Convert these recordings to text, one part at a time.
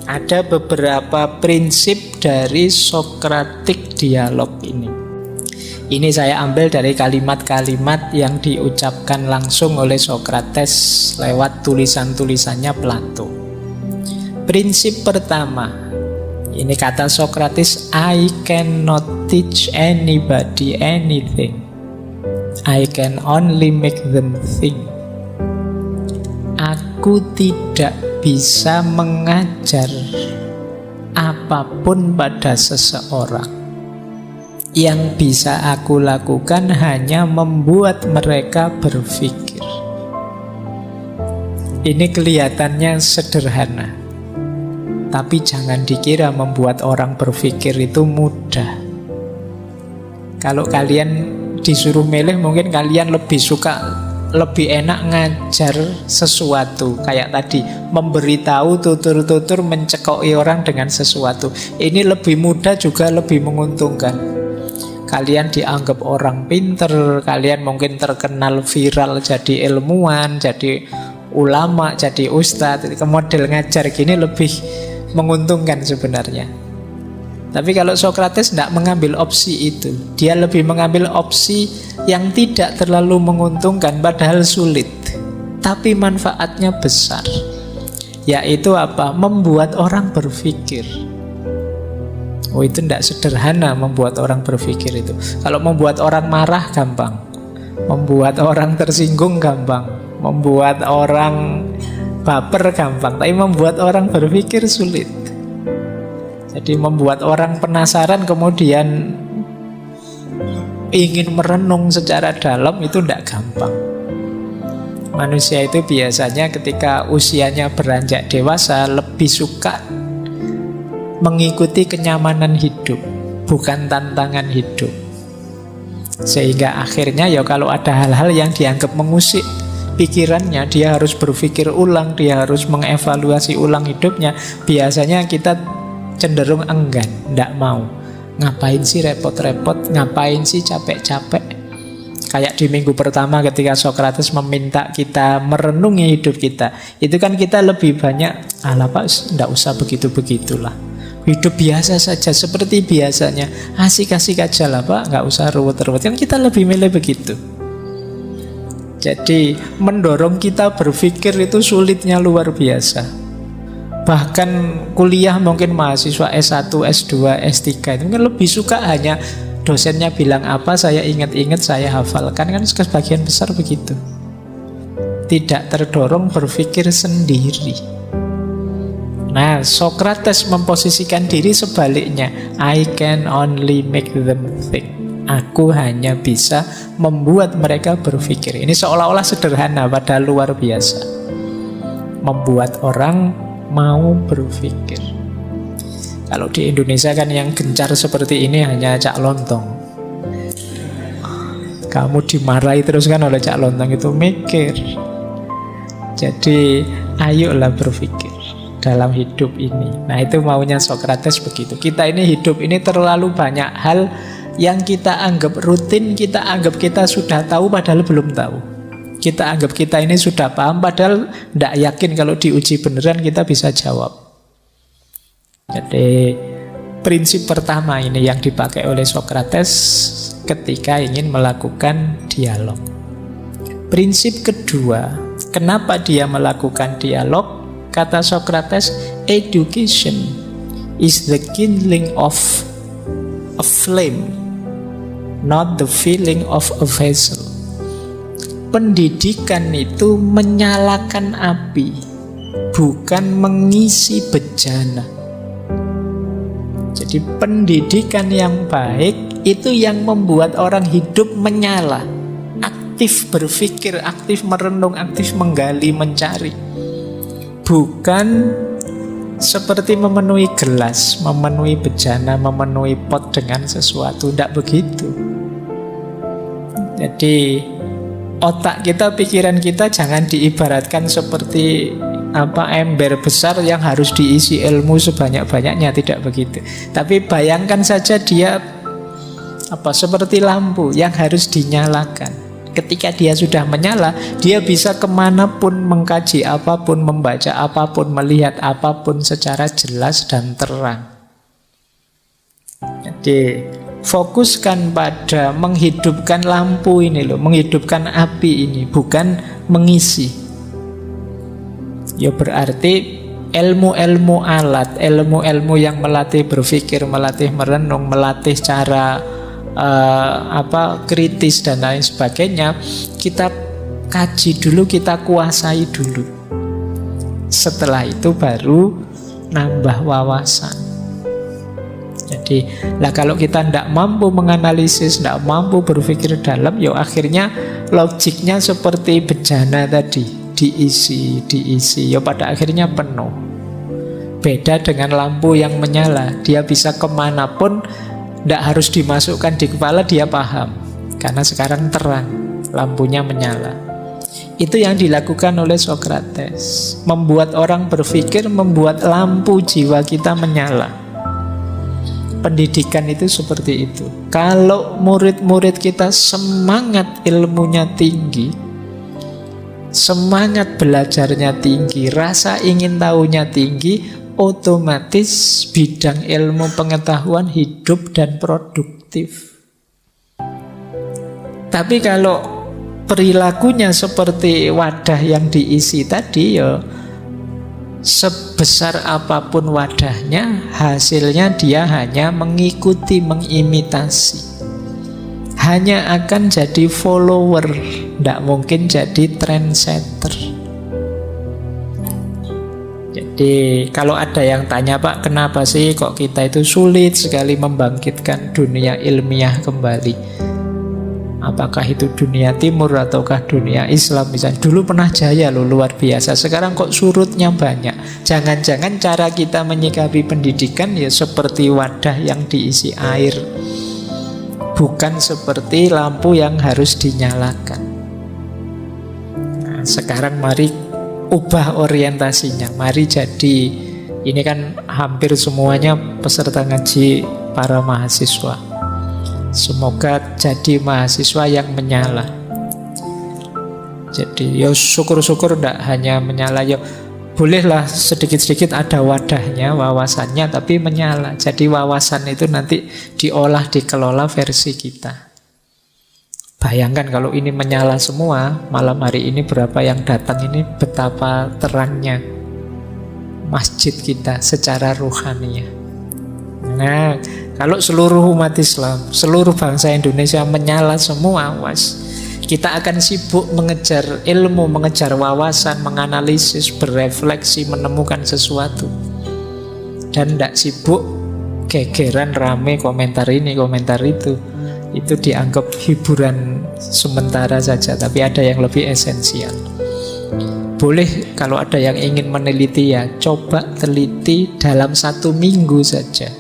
Ada beberapa prinsip dari Socratic dialog ini. Ini saya ambil dari kalimat-kalimat yang diucapkan langsung oleh Socrates lewat tulisan-tulisannya Plato. Prinsip pertama, ini kata Socrates, I cannot teach anybody anything. I can only make them think. Aku tidak bisa mengajar apapun pada seseorang. Yang bisa aku lakukan hanya membuat mereka berpikir. Ini kelihatannya sederhana, tapi jangan dikira membuat orang berpikir itu mudah. Kalau kalian disuruh milih, mungkin kalian lebih enak ngajar sesuatu. Kayak tadi, memberitahu, tutur-tutur, mencekoki orang dengan sesuatu. Ini lebih mudah juga lebih menguntungkan. Kalian dianggap orang pinter, kalian mungkin terkenal viral jadi ilmuwan, jadi ulama, jadi ustadz. Model ngajar gini lebih menguntungkan sebenarnya. Tapi kalau Socrates tidak mengambil opsi itu. Dia lebih mengambil opsi yang tidak terlalu menguntungkan, padahal sulit, tapi manfaatnya besar. Yaitu apa? Membuat orang berpikir. Oh, itu tidak sederhana membuat orang berpikir itu. Kalau membuat orang marah gampang, membuat orang tersinggung gampang, membuat orang baper gampang, tapi membuat orang berpikir sulit. Jadi membuat orang penasaran kemudian ingin merenung secara dalam itu tidak gampang. Manusia itu biasanya ketika usianya beranjak dewasa lebih suka mengikuti kenyamanan hidup, bukan tantangan hidup. Sehingga akhirnya ya kalau ada hal-hal yang dianggap mengusik pikirannya, dia harus berpikir ulang, dia harus mengevaluasi ulang hidupnya. Biasanya kita cenderung enggan, tidak mau. Ngapain sih repot-repot, ngapain sih capek-capek. Kayak di minggu pertama ketika Socrates meminta kita merenungi hidup kita, itu kan kita lebih banyak, alah pak, tidak usah begitu-begitulah, hidup biasa saja seperti biasanya, asik-asik aja lah pak, nggak usah ruwet-ruwet. Kan kita lebih milih begitu. Jadi mendorong kita berpikir itu sulitnya luar biasa. Bahkan kuliah mungkin mahasiswa S1, S2, S3 itu mungkin lebih suka hanya dosennya bilang apa, saya ingat-ingat, saya hafalkan. Kan sebagian besar begitu. Tidak terdorong berpikir sendiri. Nah, Socrates memposisikan diri sebaliknya. I can only make them think. Aku hanya bisa membuat mereka berpikir. Ini seolah-olah sederhana, padahal luar biasa. Membuat orang mau berpikir. Kalau di Indonesia kan yang gencar seperti ini hanya Cak Lontong. Kamu dimarahi terus kan oleh Cak Lontong, itu mikir. Jadi ayolah berpikir dalam hidup ini. Nah, itu maunya Socrates begitu. Kita ini hidup ini terlalu banyak hal yang kita anggap rutin, kita anggap kita sudah tahu padahal belum tahu. Kita anggap kita ini sudah paham, padahal tidak yakin kalau diuji beneran kita bisa jawab. Jadi prinsip pertama ini yang dipakai oleh Socrates ketika ingin melakukan dialog. Prinsip kedua, kenapa dia melakukan dialog? Kata Socrates, education is the kindling of a flame, not the filling of a vessel. Pendidikan itu menyalakan api, bukan mengisi bejana. Jadi pendidikan yang baik itu yang membuat orang hidup menyala, aktif berpikir, aktif merenung, aktif menggali, mencari. Bukan seperti memenuhi gelas, memenuhi bejana, memenuhi pot dengan sesuatu. Tidak begitu. Jadi otak kita, pikiran kita jangan diibaratkan seperti ember besar yang harus diisi ilmu sebanyak-banyaknya, tidak begitu. Tapi bayangkan saja dia seperti lampu yang harus dinyalakan. Ketika dia sudah menyala, dia bisa kemanapun, mengkaji apapun, membaca apapun, melihat apapun secara jelas dan terang. Jadi fokuskan pada menghidupkan lampu ini loh, menghidupkan api ini, bukan mengisi. Ya berarti ilmu-ilmu alat, ilmu-ilmu yang melatih berpikir, melatih merenung, melatih cara kritis dan lain sebagainya, kita kaji dulu, kita kuasai dulu. Setelah itu baru nambah wawasan. Jadi, kalau kita tidak mampu menganalisis, tidak mampu berpikir dalam, ya akhirnya logiknya seperti bejana tadi, diisi, ya pada akhirnya penuh. Beda dengan lampu yang menyala, dia bisa kemanapun, tidak harus dimasukkan di kepala, dia paham. Karena sekarang terang, lampunya menyala. Itu yang dilakukan oleh Sokrates, membuat orang berpikir, membuat lampu jiwa kita menyala. Pendidikan itu seperti itu. Kalau murid-murid kita semangat ilmunya tinggi, semangat belajarnya tinggi, rasa ingin tahunya tinggi, otomatis bidang ilmu pengetahuan hidup dan produktif. Tapi kalau perilakunya seperti wadah yang diisi tadi, ya sebesar apapun wadahnya, hasilnya dia hanya mengikuti, mengimitasi. Hanya akan jadi follower, tidak mungkin jadi trendsetter. Jadi kalau ada yang tanya, Pak, kenapa sih kok kita itu sulit sekali membangkitkan dunia ilmiah kembali? Apakah itu dunia timur ataukah dunia Islam misalnya? Dulu pernah jaya loh, luar biasa. Sekarang kok surutnya banyak. Jangan-jangan cara kita menyikapi pendidikan ya seperti wadah yang diisi air, bukan seperti lampu yang harus dinyalakan. Nah, sekarang mari ubah orientasinya. Mari jadi, ini kan hampir semuanya peserta ngaji para mahasiswa. Semoga jadi mahasiswa yang menyala. Jadi ya syukur-syukur tidak hanya menyala, ya bolehlah sedikit-sedikit ada wadahnya, wawasannya, tapi menyala. Jadi wawasan itu nanti diolah, dikelola versi kita. Bayangkan kalau ini menyala semua, malam hari ini berapa yang datang, ini betapa terangnya masjid kita secara ruhaniyah. Nah, kalau seluruh umat Islam, seluruh bangsa Indonesia menyala semua, kita akan sibuk mengejar ilmu, mengejar wawasan, menganalisis, berefleksi, menemukan sesuatu. Dan tidak sibuk gegeran rame komentar ini, komentar itu. Itu dianggap hiburan sementara saja, tapi ada yang lebih esensial. Boleh kalau ada yang ingin meneliti, ya coba teliti dalam 1 minggu saja.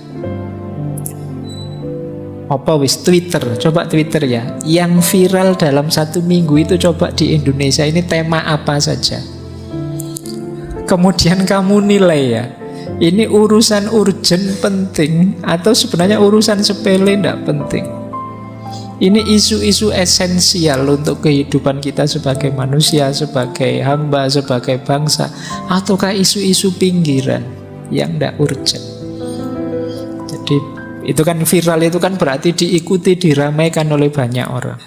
Twitter, coba Twitter ya, yang viral dalam 1 minggu itu coba di Indonesia ini tema apa saja. Kemudian kamu nilai ya, ini urusan urgent penting atau sebenarnya urusan sepele tidak penting. Ini isu-isu esensial untuk kehidupan kita sebagai manusia, sebagai hamba, sebagai bangsa, ataukah isu-isu pinggiran yang tidak urgent. Jadi itu kan viral, itu kan berarti diikuti, diramaikan oleh banyak orang.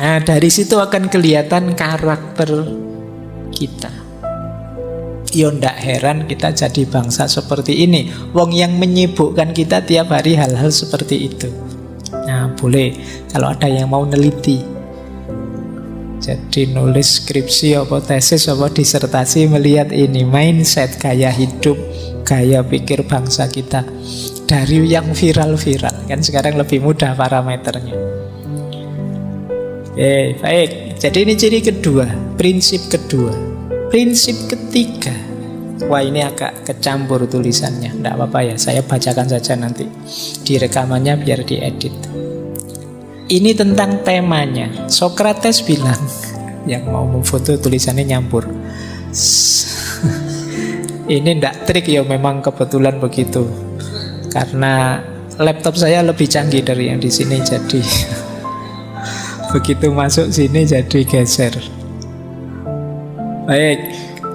Nah, dari situ akan kelihatan karakter kita. Ya ndak heran kita jadi bangsa seperti ini. Wong yang menyibukkan kita tiap hari hal-hal seperti itu. Nah, boleh kalau ada yang mau neliti. Jadi nulis skripsi apa tesis apa disertasi melihat ini mindset, gaya hidup, gaya pikir bangsa kita dari yang viral-viral. Kan sekarang lebih mudah parameternya. Oke, baik. Jadi ini ciri kedua, prinsip kedua. Prinsip ketiga, wah ini agak kecampur tulisannya, tidak apa-apa ya, saya bacakan saja nanti di rekamannya biar diedit. Ini tentang temanya. Sokrates bilang, yang mau memfoto tulisannya nyampur. Ini ndak trik ya, memang kebetulan begitu. Karena laptop saya lebih canggih dari yang di sini, jadi begitu masuk sini jadi geser. Baik,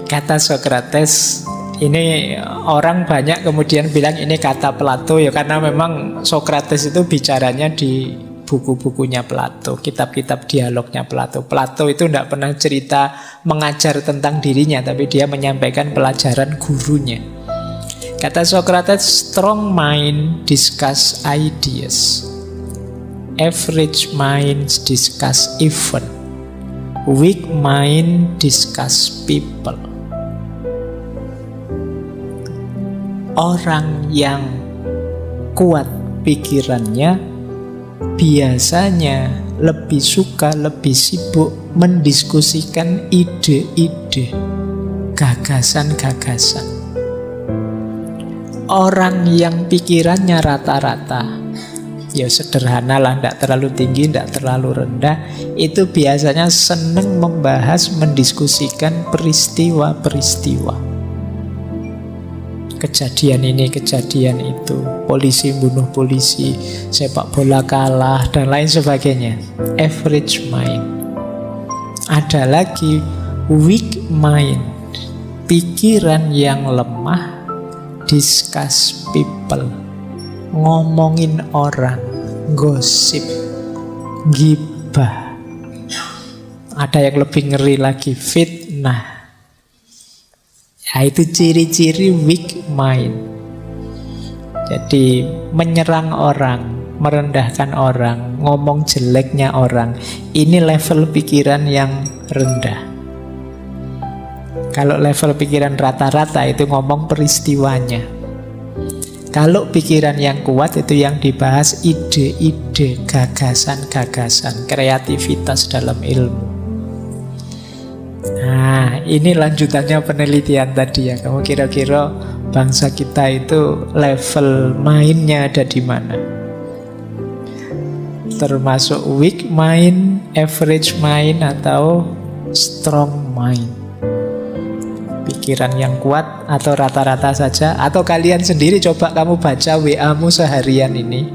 kata Sokrates ini orang banyak kemudian bilang ini kata Plato ya, karena memang Sokrates itu bicaranya di buku-bukunya Plato, kitab-kitab dialognya Plato. Plato itu tidak pernah cerita mengajar tentang dirinya, tapi dia menyampaikan pelajaran gurunya. Kata Sokrates, strong mind discuss ideas, average minds discuss event, weak mind discuss people. Orang yang kuat pikirannya biasanya lebih suka, lebih sibuk mendiskusikan ide-ide, gagasan-gagasan. Orang yang pikirannya rata-rata, ya sederhana lah, tidak terlalu tinggi, tidak terlalu rendah, itu biasanya senang membahas, mendiskusikan peristiwa-peristiwa. Kejadian ini, kejadian itu, polisi bunuh polisi, sepak bola kalah, dan lain sebagainya. Average mind. Ada lagi weak mind, pikiran yang lemah, discuss people, ngomongin orang, gosip, gibah. Ada yang lebih ngeri lagi, fitnah. Nah, itu ciri-ciri weak mind. Jadi menyerang orang, merendahkan orang, ngomong jeleknya orang, ini level pikiran yang rendah. Kalau level pikiran rata-rata itu ngomong peristiwanya. Kalau pikiran yang kuat itu yang dibahas ide-ide, gagasan-gagasan, kreativitas dalam ilmu. Nah, ini lanjutannya penelitian tadi ya. Kamu kira-kira bangsa kita itu level mainnya ada di mana? Termasuk weak mind, average mind, atau strong mind? Pikiran yang kuat atau rata-rata saja? Atau kalian sendiri coba kamu baca WA-mu seharian ini,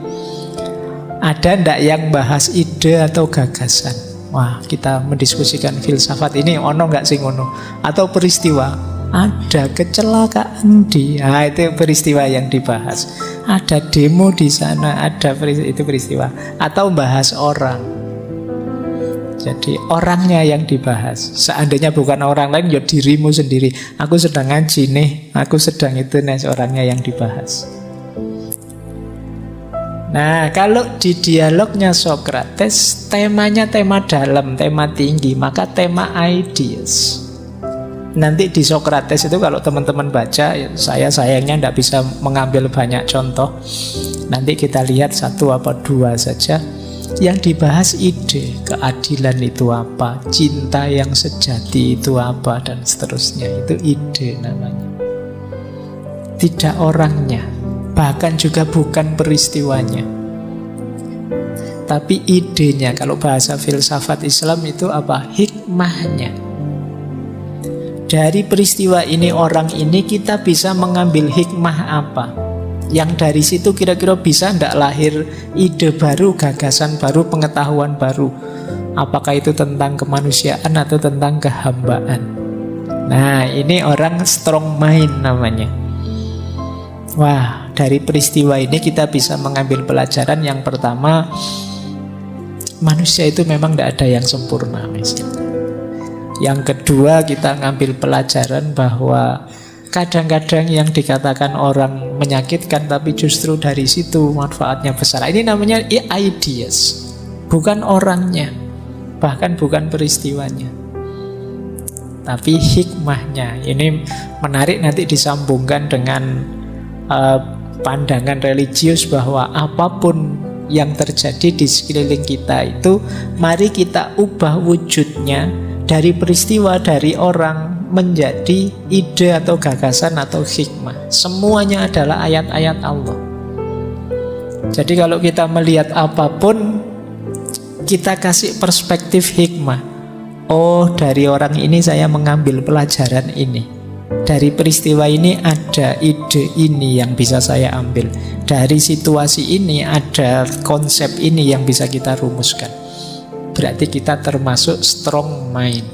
ada ndak yang bahas ide atau gagasan? Wah, kita mendiskusikan filsafat ini, ono nggak sih ngono? Atau peristiwa, ada kecelakaan nah itu peristiwa yang dibahas. Ada demo di sana, ada itu peristiwa. Atau bahas orang. Jadi orangnya yang dibahas. Seandainya bukan orang lain, ya dirimu sendiri. Aku sedang ngaji nih, aku sedang itu nih, orangnya yang dibahas. Nah, kalau di dialognya Sokrates, temanya tema dalam, tema tinggi, maka tema ideas. Nanti di Sokrates itu kalau teman-teman baca, saya sayangnya tidak bisa mengambil banyak contoh. Nanti kita lihat satu apa dua saja. Yang dibahas ide, keadilan itu apa, cinta yang sejati itu apa, dan seterusnya. Itu ide namanya. Tidak orangnya. Bahkan juga bukan peristiwanya, tapi idenya. Kalau bahasa filsafat Islam itu apa? Hikmahnya. Dari peristiwa ini, orang ini, kita bisa mengambil hikmah apa? Yang dari situ kira-kira bisa ndak lahir ide baru, gagasan baru, pengetahuan baru. Apakah itu tentang kemanusiaan atau tentang kehambaan? Nah, ini orang strong mind namanya. Wah, dari peristiwa ini kita bisa mengambil pelajaran. Yang pertama, manusia itu memang tidak ada yang sempurna misalnya. Yang kedua, kita ngambil pelajaran bahwa kadang-kadang yang dikatakan orang menyakitkan, tapi justru dari situ manfaatnya besar. Ini namanya ideas, bukan orangnya, bahkan bukan peristiwanya, tapi hikmahnya. Ini menarik, nanti disambungkan dengan pandangan religius bahwa apapun yang terjadi di sekeliling kita itu, mari kita ubah wujudnya dari peristiwa, dari orang, menjadi ide atau gagasan atau hikmah. Semuanya adalah ayat-ayat Allah. Jadi kalau kita melihat apapun, kita kasih perspektif hikmah. Oh, dari orang ini saya mengambil pelajaran ini. Dari peristiwa ini ada ide ini yang bisa saya ambil. Dari situasi ini ada konsep ini yang bisa kita rumuskan. berarti kita termasuk strong mind.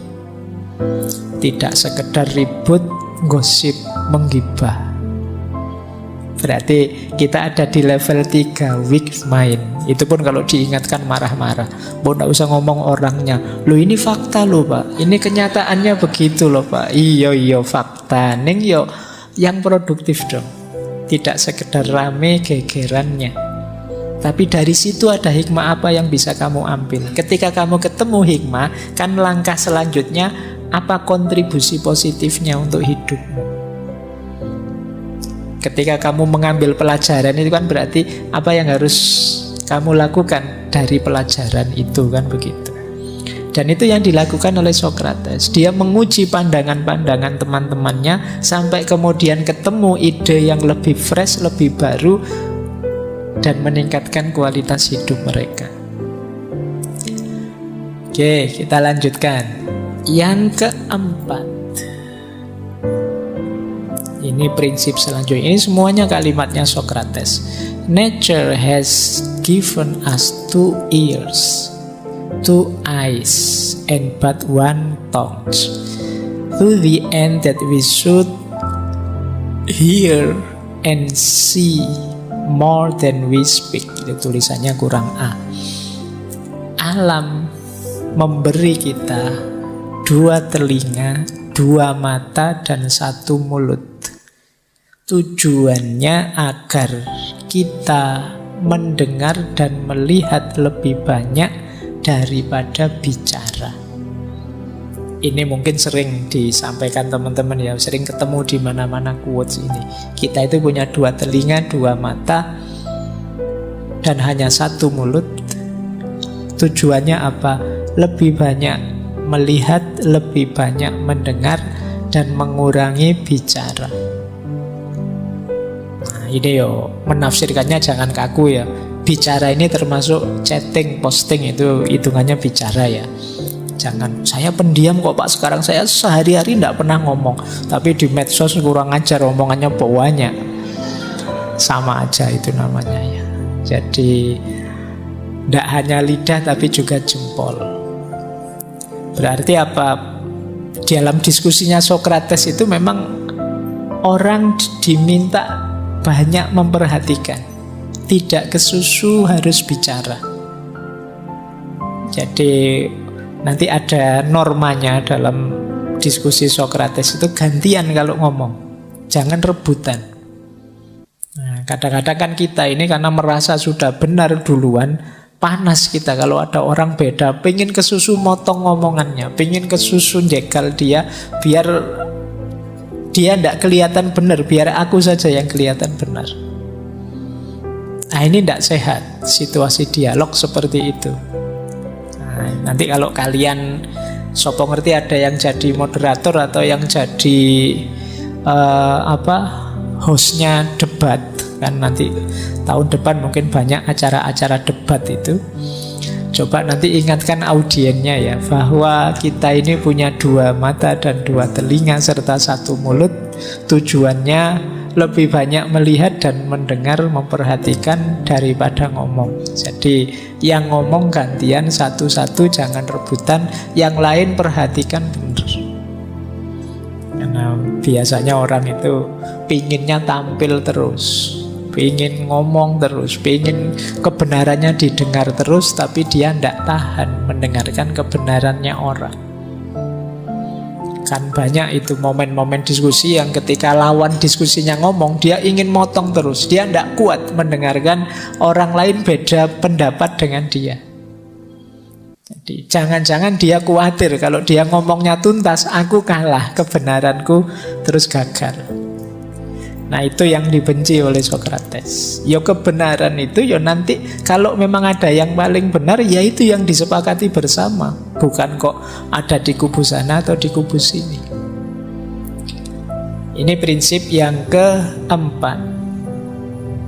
Tidak sekedar ribut, gosip, menggibah. Berarti kita ada di level 3, weak mind. Itu pun kalau diingatkan marah-marah. Nggak usah ngomong orangnya. Loh ini fakta loh Pak, ini kenyataannya begitu loh Pak. Iya fakta. Neng yo yang produktif dong. Tidak sekedar rame gegerannya. Tapi dari situ ada hikmah apa yang bisa kamu ambil. Ketika kamu ketemu hikmah, kan langkah selanjutnya apa kontribusi positifnya untuk hidupmu. Ketika kamu mengambil pelajaran itu kan berarti apa yang harus kamu lakukan dari pelajaran itu, kan begitu. Dan itu yang dilakukan oleh Socrates. Dia menguji pandangan-pandangan teman-temannya sampai kemudian ketemu ide yang lebih fresh, lebih baru, dan meningkatkan kualitas hidup mereka. Oke, kita lanjutkan. Yang keempat, ini prinsip selanjutnya. Ini semuanya kalimatnya Socrates. Nature has given us 2 ears, 2 eyes, and but 1 tongue. To the end that we should hear and see more than we speak. Itu tulisannya kurang A. Alam memberi kita 2 telinga, 2 mata, dan 1 mulut. Tujuannya agar kita mendengar dan melihat lebih banyak daripada bicara. Ini mungkin sering disampaikan teman-teman ya, sering ketemu di mana-mana quotes ini. Kita itu punya 2 telinga, 2 mata, dan hanya 1 mulut. Tujuannya apa? Lebih banyak melihat, lebih banyak mendengar, dan mengurangi bicara. Ini yo menafsirkannya jangan kaku ya. Bicara ini termasuk chatting, posting, itu hitungannya bicara ya. Jangan, saya pendiam kok Pak, sekarang saya sehari-hari tidak pernah ngomong. Tapi di medsos kurang ajar, omongannya banyak. Sama aja itu namanya ya. Jadi tidak hanya lidah tapi juga jempol. Berarti apa? Dalam diskusinya Socrates itu memang orang diminta banyak memperhatikan, tidak kesusu harus bicara. Jadi nanti ada normanya dalam diskusi Socrates itu, gantian kalau ngomong, jangan rebutan. Nah, kadang-kadang kan kita ini karena merasa sudah benar duluan, panas kita kalau ada orang beda, pengen kesusu motong ngomongannya, pengen kesusu jegal dia, biar dia tidak kelihatan benar, biar aku saja yang kelihatan benar. Nah, ini tidak sehat situasi dialog seperti itu. Nah, nanti kalau kalian sopo ngerti ada yang jadi moderator atau yang jadi hostnya debat, kan nanti tahun depan mungkin banyak acara-acara debat itu. Coba nanti ingatkan audiennya ya, bahwa kita ini punya 2 mata dan 2 telinga serta 1 mulut. Tujuannya lebih banyak melihat dan mendengar, memperhatikan daripada ngomong. Jadi yang ngomong gantian satu-satu, jangan rebutan. Yang lain perhatikan benar. Karena biasanya orang itu pinginnya tampil terus, pengen ngomong terus, pengen kebenarannya didengar terus, tapi dia tidak tahan mendengarkan kebenarannya orang. Kan banyak itu momen-momen diskusi yang ketika lawan diskusinya ngomong, dia ingin motong terus, dia tidak kuat mendengarkan orang lain beda pendapat dengan dia. Jadi jangan-jangan dia khawatir kalau dia ngomongnya tuntas, aku kalah, kebenaranku terus gagal. Nah, itu yang dibenci oleh Socrates. Ya kebenaran itu ya nanti kalau memang ada yang paling benar, ya itu yang disepakati bersama. Bukan kok ada di kubu sana atau di kubu sini. Ini prinsip yang keempat.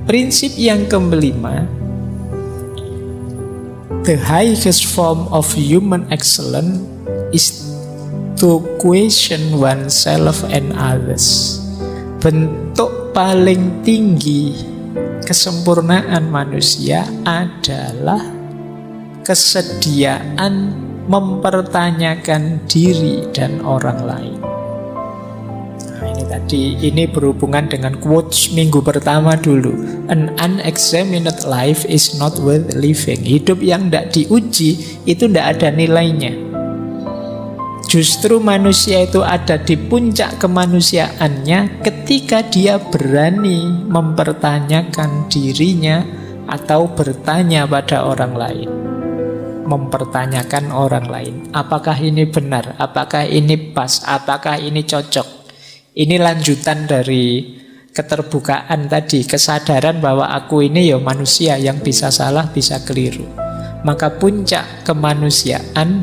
Prinsip yang kelima, the highest form of human excellence is to question oneself and others. Bentuk paling tinggi kesempurnaan manusia adalah kesediaan mempertanyakan diri dan orang lain. Nah, ini berhubungan dengan quotes minggu pertama dulu. An unexamined life is not worth living. Hidup yang tidak diuji itu tidak ada nilainya. Justru manusia itu ada di puncak kemanusiaannya ketika dia berani mempertanyakan dirinya atau bertanya pada orang lain. Mempertanyakan orang lain, apakah ini benar, apakah ini pas, apakah ini cocok. Ini lanjutan dari keterbukaan tadi, kesadaran bahwa aku ini ya manusia yang bisa salah, bisa keliru. Maka puncak kemanusiaan,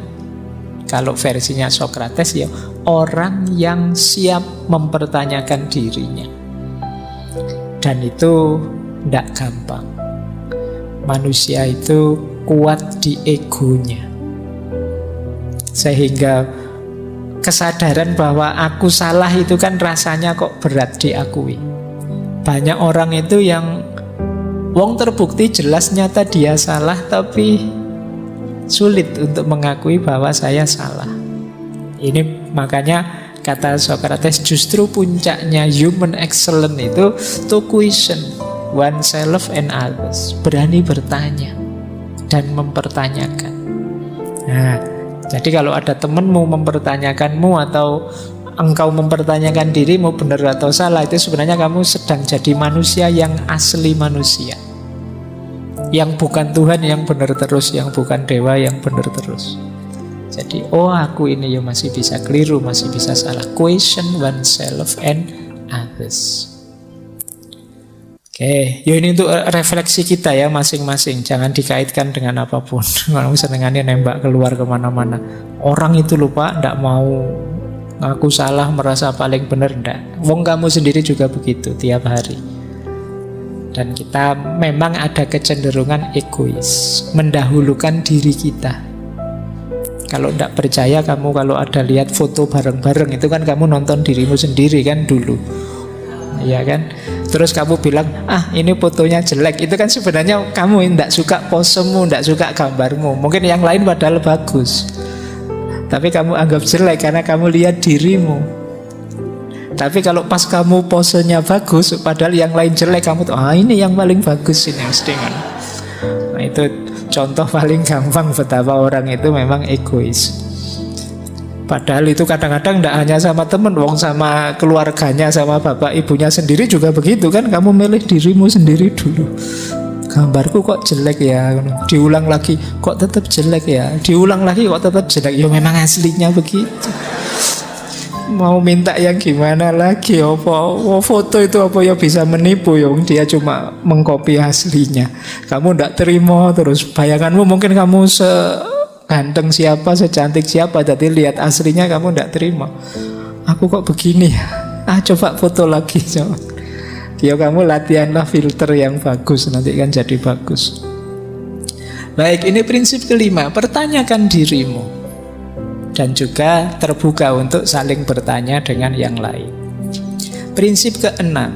kalau versinya Socrates ya, orang yang siap mempertanyakan dirinya. Dan itu tidak gampang. Manusia itu kuat di egonya, sehingga kesadaran bahwa aku salah itu kan rasanya kok berat diakui. Banyak orang itu yang wong terbukti jelas nyata dia salah, tapi sulit untuk mengakui bahwa saya salah. Ini makanya kata Socrates, justru puncaknya human excellence itu to question oneself and others. Berani bertanya dan mempertanyakan. Nah, jadi kalau ada temanmu mempertanyakanmu atau engkau mempertanyakan dirimu benar atau salah, itu sebenarnya kamu sedang jadi manusia yang asli manusia. Yang bukan Tuhan yang benar terus, yang bukan dewa yang benar terus. Jadi, oh aku ini ya masih bisa keliru, masih bisa salah. Question oneself and others. Oke, ya ini untuk refleksi kita ya masing-masing. Jangan dikaitkan dengan apapun. Kalau senengannya nembak keluar kemana-mana. Orang itu lupa, ndak mau ngaku salah, merasa paling benar, ndak. Wong kamu sendiri juga begitu tiap hari. Dan kita memang ada kecenderungan egois, mendahulukan diri kita. Kalau ndak percaya kamu kalau ada lihat foto bareng-bareng, itu kan kamu nonton dirimu sendiri kan dulu. Iya kan? Terus kamu bilang, ini fotonya jelek. Itu kan sebenarnya kamu yang tidak suka posemu, tidak suka gambarmu. Mungkin yang lain padahal bagus, tapi kamu anggap jelek karena kamu lihat dirimu. Tapi kalau pas kamu posenya bagus, padahal yang lain jelek, kamu tuh, ini yang paling bagus ini mesti kan. Nah, itu contoh paling gampang betapa orang itu memang egois. Padahal itu kadang-kadang tidak hanya sama teman, wong sama keluarganya, sama bapak ibunya sendiri juga begitu kan. Kamu milih dirimu sendiri dulu. Gambarku kok jelek ya, diulang lagi kok tetap jelek ya, diulang lagi kok tetap jelek. Ya memang aslinya begitu. Mau minta yang gimana lagi? Apa foto itu apa ya bisa menipu ya? Dia cuma mengkopi aslinya. Kamu tidak terima, terus bayanganmu mungkin kamu ganteng siapa, secantik siapa, jadi lihat aslinya kamu tidak terima. Aku kok begini ya? Coba foto lagi coba. Ya kamu latihanlah filter yang bagus, nanti kan jadi bagus. Baik, ini prinsip kelima, pertanyakan dirimu. Dan juga terbuka untuk saling bertanya dengan yang lain. Prinsip keenam,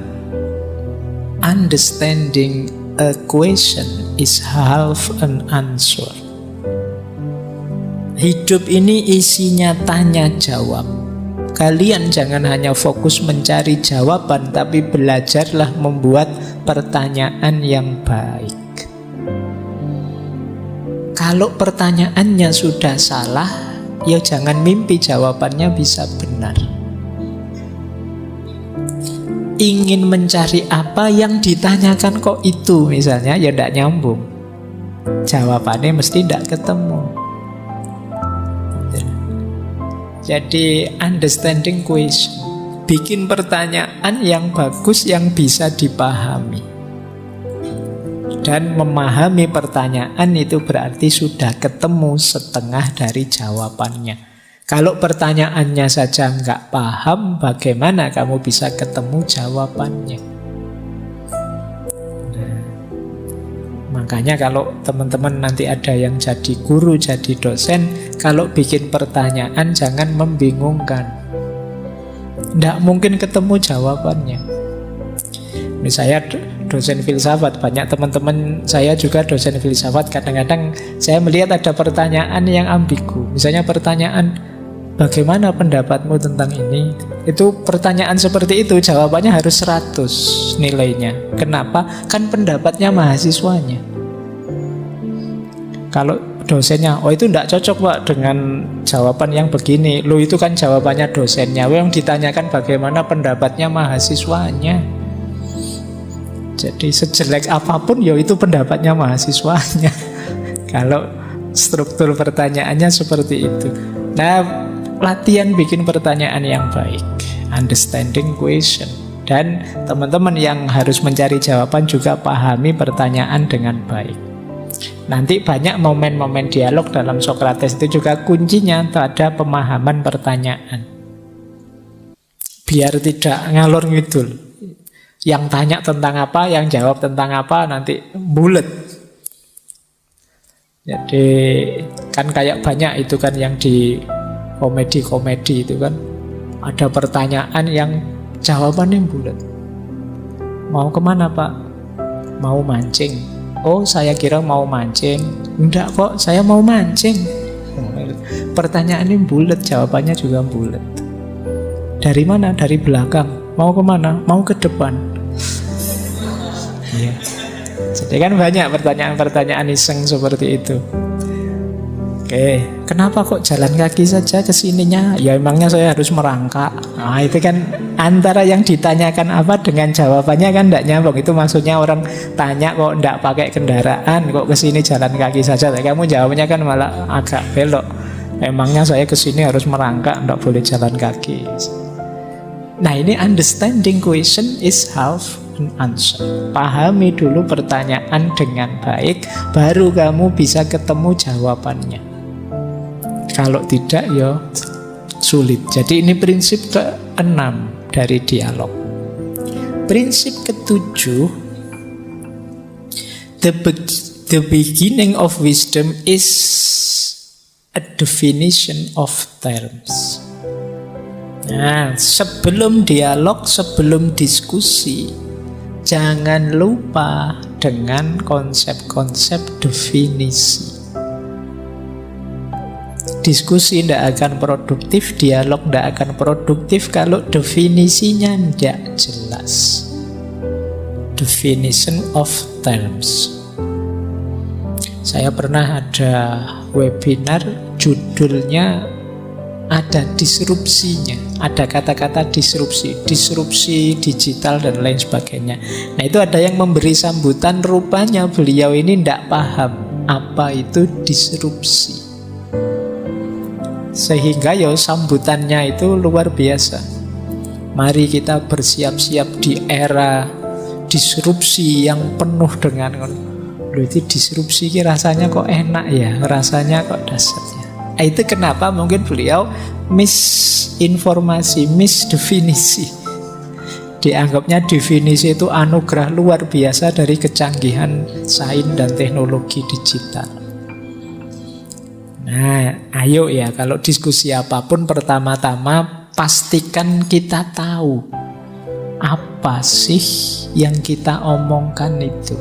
understanding a question is half an answer. Hidup ini isinya tanya jawab. Kalian jangan hanya fokus mencari jawaban, tapi belajarlah membuat pertanyaan yang baik. Kalau pertanyaannya sudah salah, ya jangan mimpi jawabannya bisa benar. Ingin mencari apa yang ditanyakan kok itu misalnya, ya tidak nyambung. Jawabannya mesti tidak ketemu. Jadi understanding question, bikin pertanyaan yang bagus yang bisa dipahami. Dan memahami pertanyaan itu berarti sudah ketemu setengah dari jawabannya. Kalau pertanyaannya saja nggak paham, bagaimana kamu bisa ketemu jawabannya? Makanya kalau teman-teman nanti ada yang jadi guru, jadi dosen, kalau bikin pertanyaan jangan membingungkan. Tidak mungkin ketemu jawabannya. Misalnya dosen filsafat. Banyak teman-teman saya juga dosen filsafat. Kadang-kadang saya melihat ada pertanyaan yang ambigu. Misalnya pertanyaan, bagaimana pendapatmu tentang ini? Itu pertanyaan seperti itu, jawabannya harus 100 nilainya. Kenapa? Kan pendapatnya mahasiswanya. Kalau dosennya, oh itu tidak cocok Pak dengan jawaban yang begini. Lu itu kan jawabannya dosennya. Yang ditanyakan bagaimana pendapatnya mahasiswanya. Jadi sejelek apapun ya itu pendapatnya mahasiswanya. Kalau struktur pertanyaannya seperti itu. Nah, latihan bikin pertanyaan yang baik, understanding question. Dan teman-teman yang harus mencari jawaban juga pahami pertanyaan dengan baik. Nanti banyak momen-momen dialog dalam Sokrates itu juga kuncinya ada pemahaman pertanyaan. Biar tidak ngalor ngidul. Yang tanya tentang apa, yang jawab tentang apa, nanti bulet. Jadi kan kayak banyak itu kan yang di komedi-komedi itu kan. Ada pertanyaan yang jawabannya bulet. Mau kemana Pak? Mau mancing. Oh saya kira mau mancing. Enggak kok, saya mau mancing. Pertanyaannya bulet, jawabannya juga bulet. Dari mana? Dari belakang. Mau kemana? Mau ke depan. Ya. Jadi kan banyak pertanyaan-pertanyaan iseng seperti itu. Oke, kenapa kok jalan kaki saja ke sininya? Ya emangnya saya harus merangkak. Nah itu kan antara yang ditanyakan apa dengan jawabannya kan tidak nyambung. Itu maksudnya orang tanya kok tidak pakai kendaraan, kok ke sini jalan kaki saja. Tapi kamu jawabnya kan malah agak belok. Emangnya saya ke sini harus merangkak, tidak boleh jalan kaki. Nah ini understanding question is half an answer. Pahami dulu pertanyaan dengan baik, baru kamu bisa ketemu jawabannya. Kalau tidak ya sulit. Jadi ini prinsip ke-6 dari dialog. Prinsip ke-7, the beginning of wisdom is a definition of terms. Nah, sebelum dialog, sebelum diskusi, jangan lupa dengan konsep-konsep definisi. Diskusi tidak akan produktif, dialog tidak akan produktif kalau definisinya tidak jelas. Definition of terms. Saya pernah ada webinar, judulnya ada disrupsinya, ada kata-kata disrupsi digital dan lain sebagainya. Nah itu ada yang memberi sambutan, rupanya beliau ini tidak paham apa itu disrupsi. Sehingga ya sambutannya itu luar biasa. Mari kita bersiap-siap di era disrupsi yang penuh dengan itu disrupsi rasanya kok enak ya, rasanya kok dasarnya. Itu kenapa mungkin beliau misinformasi, misdefinisi. Dianggapnya definisi itu anugerah luar biasa dari kecanggihan sains dan teknologi digital. Nah, ayo ya kalau diskusi apapun pertama-tama pastikan kita tahu apa sih yang kita omongkan itu.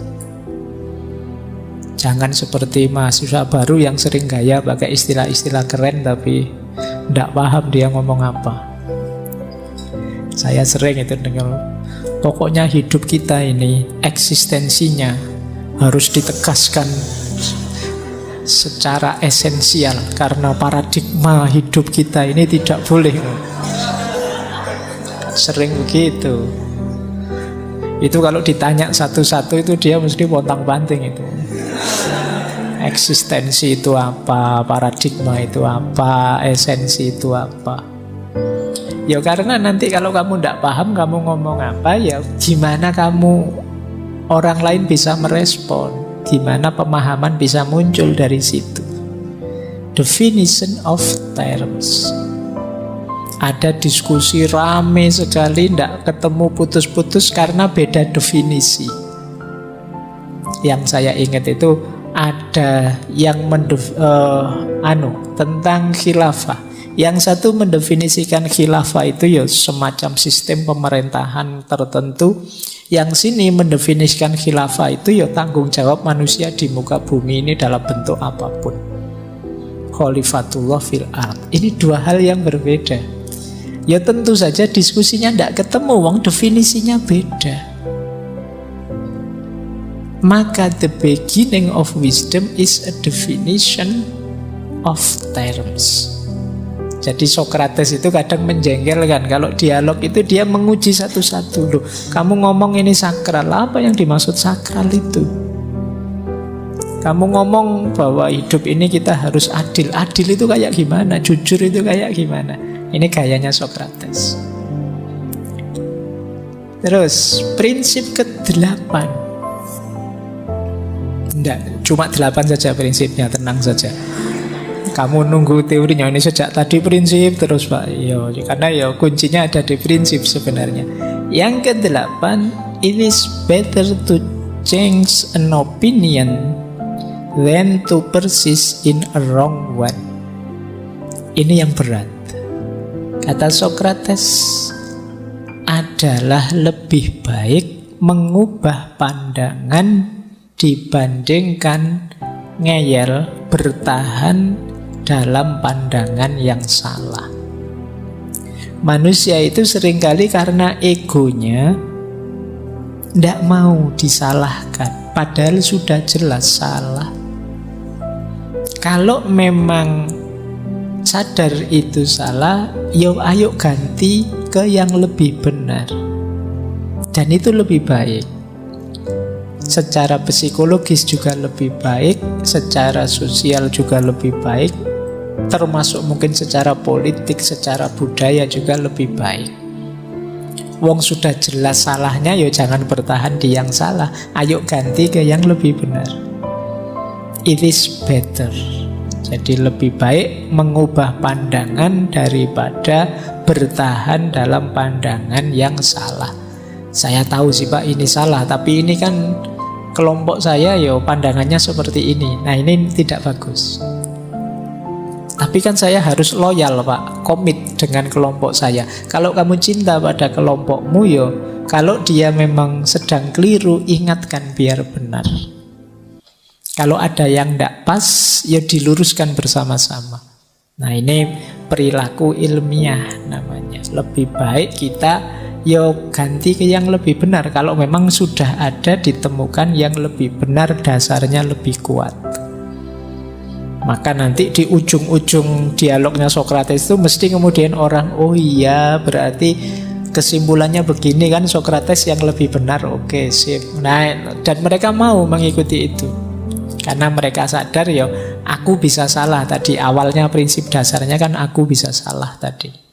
Jangan seperti mahasiswa baru yang sering gaya pakai istilah-istilah keren tapi tidak paham dia ngomong apa. Saya sering itu dengar, pokoknya hidup kita ini eksistensinya harus ditegaskan secara esensial karena paradigma hidup kita ini tidak boleh. Sering begitu. Itu kalau ditanya satu-satu itu dia mesti pontang-panting itu. Eksistensi itu apa, paradigma itu apa, esensi itu apa. Ya karena nanti kalau kamu tidak paham kamu ngomong apa, ya gimana kamu orang lain bisa merespon, gimana pemahaman bisa muncul dari situ. Definition of terms. Ada diskusi rame sekali, tidak ketemu putus-putus karena beda definisi. Yang saya ingat itu ada yang tentang khilafah. Yang satu mendefinisikan khilafah itu ya semacam sistem pemerintahan tertentu. Yang sini mendefinisikan khilafah itu ya tanggung jawab manusia di muka bumi ini dalam bentuk apapun. Khalifatullah fil ard. Ini dua hal yang berbeda. Ya tentu saja diskusinya tidak ketemu, wong definisinya beda. Maka the beginning of wisdom is a definition of terms. Jadi Socrates itu kadang menjengkelkan. Kalau dialog itu dia menguji satu-satu. Loh, kamu ngomong ini sakral, apa yang dimaksud sakral itu? Kamu ngomong bahwa hidup ini kita harus adil. Adil itu kayak gimana? Jujur itu kayak gimana? Ini gayanya Socrates. Terus prinsip ke-8. Tidak, cuma 8 saja prinsipnya, tenang saja. Kamu nunggu teorinya ini sejak tadi prinsip terus Pak. Yo, karena ya kuncinya ada di prinsip sebenarnya. Yang ke-8, it is better to change an opinion than to persist in a wrong one. Ini yang berat. Kata Socrates, adalah lebih baik mengubah pandangan dibandingkan ngeyel bertahan dalam pandangan yang salah. Manusia itu seringkali karena egonya tidak mau disalahkan, padahal sudah jelas salah. Kalau memang sadar itu salah, yo ayo ganti ke yang lebih benar. Dan itu lebih baik. Secara psikologis juga lebih baik, secara sosial juga lebih baik, termasuk mungkin secara politik, secara budaya juga lebih baik. Wong sudah jelas salahnya, ya jangan bertahan di yang salah, ayo ganti ke yang lebih benar. It is better. Jadi lebih baik mengubah pandangan daripada bertahan dalam pandangan yang salah. Saya tahu sih Pak ini salah, tapi ini kan kelompok saya ya pandangannya seperti ini. Nah ini tidak bagus. Tapi kan saya harus loyal Pak, komit dengan kelompok saya. Kalau kamu cinta pada kelompokmu ya, kalau dia memang sedang keliru, ingatkan biar benar. Kalau ada yang tidak pas, ya diluruskan bersama-sama. Nah ini perilaku ilmiah namanya. Lebih baik kita ganti ke yang lebih benar. Kalau memang sudah ada ditemukan yang lebih benar, dasarnya lebih kuat. Maka nanti di ujung-ujung dialognya Socrates itu mesti kemudian orang, oh iya berarti kesimpulannya begini kan, Socrates yang lebih benar. Oke, sip. Nah, dan mereka mau mengikuti itu karena mereka sadar aku bisa salah tadi. Awalnya prinsip dasarnya kan aku bisa salah tadi.